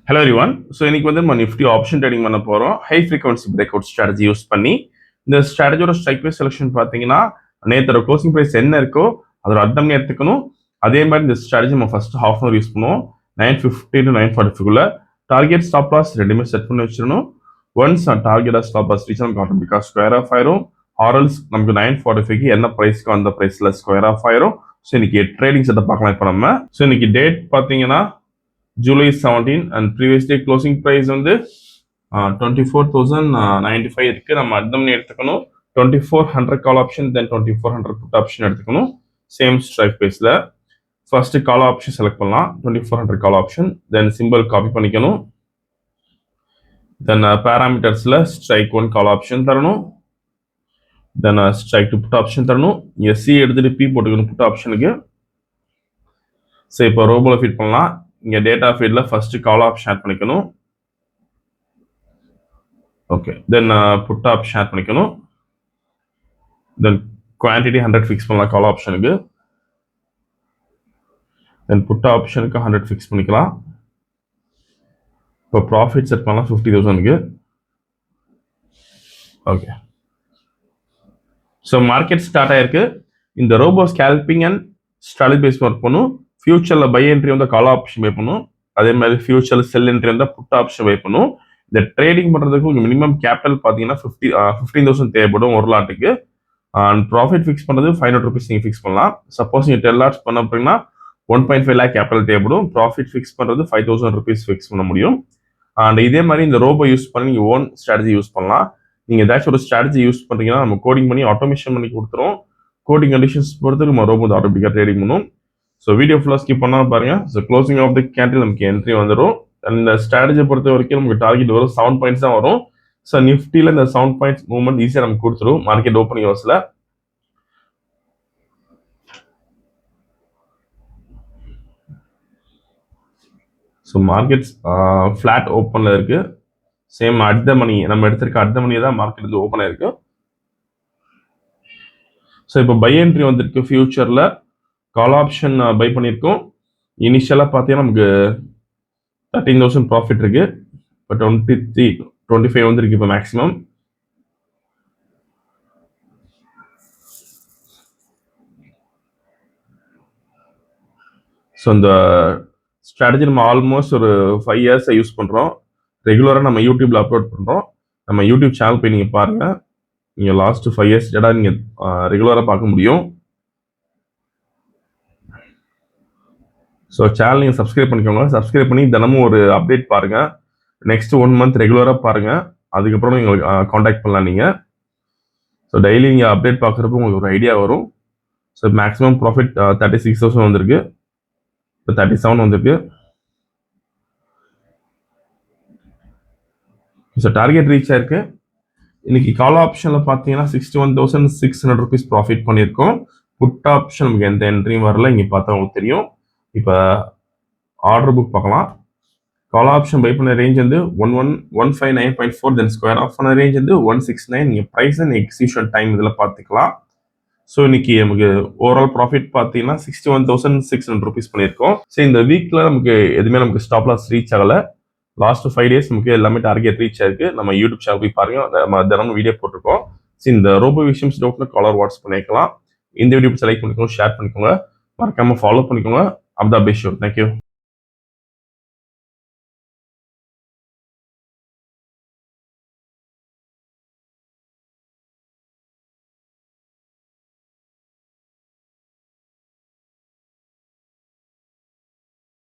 Hello everyone. So இன்னைக்கு வந்து நம்ம நிஃப்டி ஆப்ஷன் ட்ரேடிங் பண்ண போகிறோம். High frequency break out strategy use பண்ணி இந்த ஸ்ட்ராட்டஜியோட ஸ்ட்ரைக் ப்ரைஸ் செலெக்ஷன் பார்த்தீங்கன்னா நேற்றோட க்ளோசிங் ப்ரைஸ் என்ன இருக்கோ அதோட அர்த்தம் எடுத்துக்கணும். அதே மாதிரி இந்த ஸ்ட்ராட்டஜி நம்ம first half an hour use பண்ணுவோம். 9:50 to 9:45 டார்கெட் ஸ்டாப் லாஸ் ரெண்டுமே செட் பண்ணி வச்சிடணும். Once target stop loss reach நமக்கு ஆட்டோமேட்டிக்காக ஸ்கொயர் ஆஃப் ஆயிரும். ஆர்எல்ஸ் நமக்கு 9:45 என்ன ப்ரைஸ்க்கோ அந்த ப்ரைஸில் ஸ்கொயர் ஆஃப் ஆயிரும். ஸோ இன்னைக்கு ட்ரேடிங் செட்டை பார்க்கலாம் இப்போ நம்ம. ஸோ இன்னைக்கு டேட் பார்த்தீங்கன்னா July 17 and previous day closing price வந்து 24,095 இருக்கு. நம்ம அர்த்தம் எடுத்துக்கணும். 2400 call option then 2400 put option எடுத்துக்கணும். சேம் ஸ்ட்ரைக் ப்ரைஸ்ல ஃபர்ஸ்ட் கால் ஆப்ஷன் செலக்ட் பண்ணலாம். 2400 call option then simple copy பண்ணிக்கணும். தென் பேராமீட்டர்ஸ்ல ஸ்ட்ரைக் 1 கால் ஆப்ஷன் தரணும். தென் ஸ்ட்ரைக் 2 புட் ஆப்ஷன் தரணும். எஸ்சி எடுத்துட்டு பி போட்டுக்கணும் புட் ஆப்ஷனுக்கு. ஸோ இப்போ ரோபோல ஃபிட் பண்ணலாம். இங்கே டேட்டா ஃபீல்டில் ஃபர்ஸ்ட் கால் ஆப்ஷன் ஆட் பண்ணிக்கணும். Okay, then put option add பண்ணிக்கணும். தென் குவான்டிட்டி 100 ஃபிக்ஸ் பண்ணலாம் கால் ஆப்ஷனுக்கு. தென் புட் ஆப்ஷனுக்கு 100 ஃபிக்ஸ் பண்ணிக்கலாம். இப்போ ப்ராஃபிட் செட் பண்ணலாம் 50,000க்கு. ஓகே, ஸோ மார்க்கெட் ஸ்டார்ட் ஆயிருக்கு. இந்த robo scalping and strategy base work பண்ணும். ஃபியூச்சரில் பை என்ட்ரி வந்து கால் ஆப்ஷன் பை பண்ணும். அதே மாதிரி ஃபியூச்சரில் செல் என்ட்ரி வந்து புட் ஆப்ஷன் பை பண்ணும். இந்த ட்ரேடிங் பண்ணுறதுக்கு உங்களுக்கு மினிமம் கேபிட்டல் பார்த்தீங்கன்னா 15,000 தேவைப்படும் ஒரு லாட்டுக்கு. அண்ட் ப்ராஃபிட் ஃபிக்ஸ் பண்ணுறது 500 rupees நீங்கள் ஃபிக்ஸ் பண்ணலாம். சப்போஸ் நீங்கள் 10 லாட்ஸ் பண்ண அப்படின்னா 1.5 lakh கேபிட்டல் தேவைப்படும். ப்ராஃபிட் ஃபிக்ஸ் பண்ணுறது 5,000 rupees ஃபிக்ஸ் பண்ண முடியும். அண்ட் இதே மாதிரி இந்த ரோபோ யூஸ் பண்ணி நீங்கள் ஓன் ஸ்ட்ராட்டஜி யூஸ் பண்ணலாம். நீங்கள் ஏதாச்சும் ஒரு ஸ்ட்ராட்டஜி யூஸ் பண்ணுறீங்கன்னா நம்ம கோடிங் பண்ணி ஆட்டோமேஷன் பண்ணி கொடுத்துரும். கோடிங் கண்டிஷன்ஸ் பொறுத்து நம்ம ரோபோ ஆட்டோமேட்டிக்காக ட்ரேடிங் பண்ணும். ஸோ வீடியோ ஃபுல்லாக ஸ்கிப் பண்ணால் பாருங்க. So closing of the candle நமக்கு என்ட்ரி வந்துடும். இந்த ஸ்ட்ராட்டஜியை பொறுத்த வரைக்கும் நமக்கு டார்கெட் வரும் 7 பாயிண்ட்ஸ் தான் வரும். ஸோ நிஃப்டியில் இந்த 7 பாயிண்ட்ஸ் மூவ்மெண்ட் ஈஸியாக நமக்கு கொடுத்துரும் மார்க்கெட் ஓப்பனிங் ஹவர்ஸில். ஸோ மார்க்கெட்ஸ் ஃப்ளாட் ஓப்பனில் இருக்கு. சேம் அட் த மணி நம்ம எடுத்திருக்க அட் த மணியை தான் மார்க்கெட் வந்து ஓப்பன் ஆயிருக்கு. ஸோ இப்போ பை என்ட்ரி வந்திருக்கு. ஃபியூச்சரில் கால் ஆப்ஷன் பை பண்ணியிருக்கோம். இனிஷியலாக பார்த்தீங்கன்னா நமக்கு 13,000 ப்ராஃபிட் இருக்கு. இப்போ 25 வந்துருக்கு இப்போ மேக்ஸிமம். ஸோ இந்த ஸ்ட்ராட்டஜி நம்ம ஆல்மோஸ்ட் ஒரு 5 years யூஸ் பண்ணுறோம். ரெகுலராக நம்ம யூடியூப்ல அப்லோட் பண்ணுறோம். நம்ம யூடியூப் சேனல் போய் நீங்கள் பாருங்கள். நீங்கள் லாஸ்ட் 5 years டேட்டா நீங்கள் ரெகுலராக பார்க்க முடியும். ஸோ சேனல் நீங்கள் சப்ஸ்கிரைப் பண்ணிக்கோங்க. சப்ஸ்கிரைப் பண்ணி தினமும் ஒரு அப்டேட் பாருங்கள். நெக்ஸ்ட் 1 month ரெகுலராக பாருங்கள். அதுக்கப்புறம் நீங்கள் காண்டாக்ட் பண்ணலாம் நீங்கள். ஸோ டெய்லி நீங்கள் அப்டேட் பார்க்குறப்போ உங்களுக்கு ஒரு ஐடியா வரும். ஸோ மேக்ஸிமம் ப்ராஃபிட் 36,000 வந்திருக்கு. இப்போ 37 வந்திருக்கு. ஸோ டார்கெட் ரீச் ஆயிருக்கு. இன்னைக்கு கால் ஆப்ஷனில் பார்த்தீங்கன்னா 61,600 rupees ப்ராஃபிட் பண்ணியிருக்கோம். புட் ஆப்ஷன் நமக்கு எந்த என்ட்ரியும் வரல. இங்கே பார்த்தா உங்களுக்கு தெரியும். இப்போ ஆர்டர் புக் பார்க்கலாம். கால் ஆப்ஷன் பை பண்ண ரேஞ்ச் வந்து 159.4 தென் ஸ்கொயர் ஆஃப் பண்ண ரேஞ்ச் வந்து 169. நீங்கள் ப்ரைஸ் அண்ட் எக்ஸிக்யூஷன் டைம் இதில் பார்த்துக்கலாம். ஸோ இன்னைக்கு நமக்கு ஓவரால் ப்ராஃபிட் பார்த்தீங்கன்னா 61,600 rupees பண்ணியிருக்கோம். ஸோ இந்த வீக்கில் நமக்கு எதுவுமே நமக்கு ஸ்டாப் லாஸ் ரீச் ஆகலை. லாஸ்ட் 5 days நமக்கு எல்லாமே டார்கெட் ரீச் ஆயிருக்கு. நம்ம யூடியூப் சேனல் போய் பாருங்க. நம்ம தினமும் வீடியோ போட்டிருக்கோம். ஸோ இந்த ரோபோ விஷயம்ஸ் டவுட்ல காலர் வாட்ஸ்அப் பண்ணிக்கலாம். இந்த வீடியோ செலக்ட் பண்ணிக்கோங்க, ஷேர் பண்ணிக்கோங்க, மறக்காம ஃபாலோ பண்ணிக்கோங்க. அப்தா பேஷோ. தேங்க்யூ.